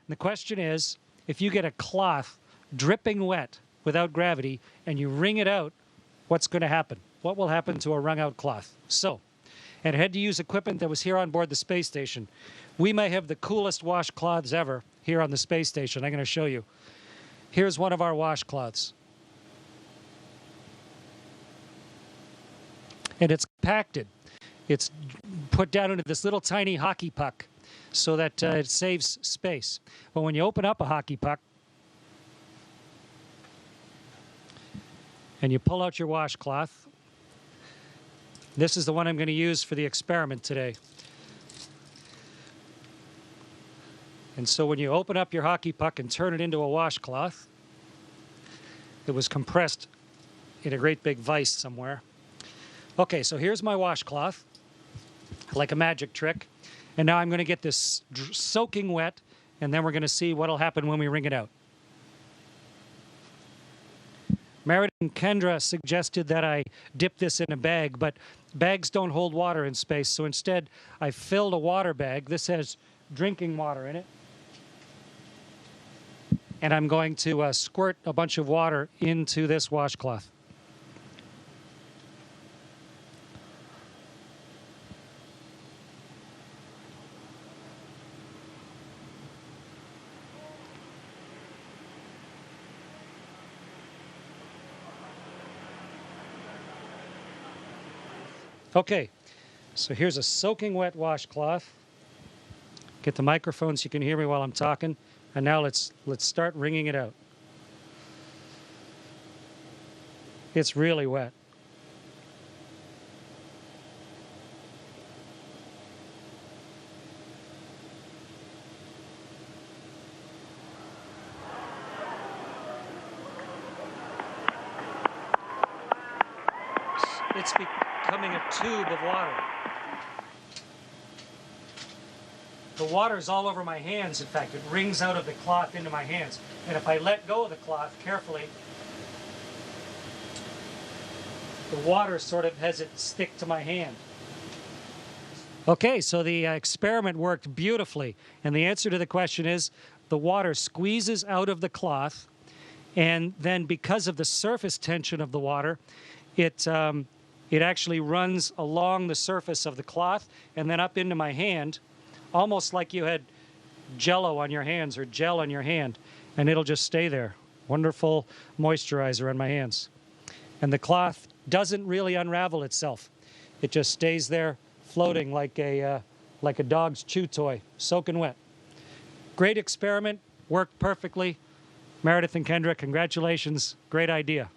the question is, if you get a cloth dripping wet without gravity and you wring it out, what's going to happen? What will happen to a wrung out cloth? So, and I had to use equipment that was here on board the space station. We may have the coolest washcloths ever here on the space station. I'm going to show you. Here's one of our washcloths. And it's compacted. It's put down into this little tiny hockey puck so that it saves space. But when you open up a hockey puck and you pull out your washcloth, this is the one I'm going to use for the experiment today. And so when you open up your hockey puck and turn it into a washcloth, it was compressed in a great big vise somewhere. Okay, so here's my washcloth, like a magic trick. And now I'm going to get this soaking wet, and then we're going to see what will happen when we wring it out. Meredith and Kendra suggested that I dip this in a bag, but bags don't hold water in space, so instead I filled a water bag. This has drinking water in it. And I'm going to squirt a bunch of water into this washcloth. Okay, so here's a soaking wet washcloth. Get the microphone so you can hear me while I'm talking. And now let's start wringing it out. It's really wet. It's becoming a tube of water. The water is all over my hands. In fact, it wrings out of the cloth into my hands. And if I let go of the cloth carefully, the water sort of has it stick to my hand. Okay, so the experiment worked beautifully. And the answer to the question is the water squeezes out of the cloth. And then because of the surface tension of the water, it actually runs along the surface of the cloth and then up into my hand, almost like you had Jell-O on your hands or gel on your hand, and it'll just stay there. Wonderful moisturizer on my hands. And the cloth doesn't really unravel itself. It just stays there floating like a dog's chew toy, soaking wet. Great experiment, worked perfectly. Meredith and Kendra, congratulations. Great idea.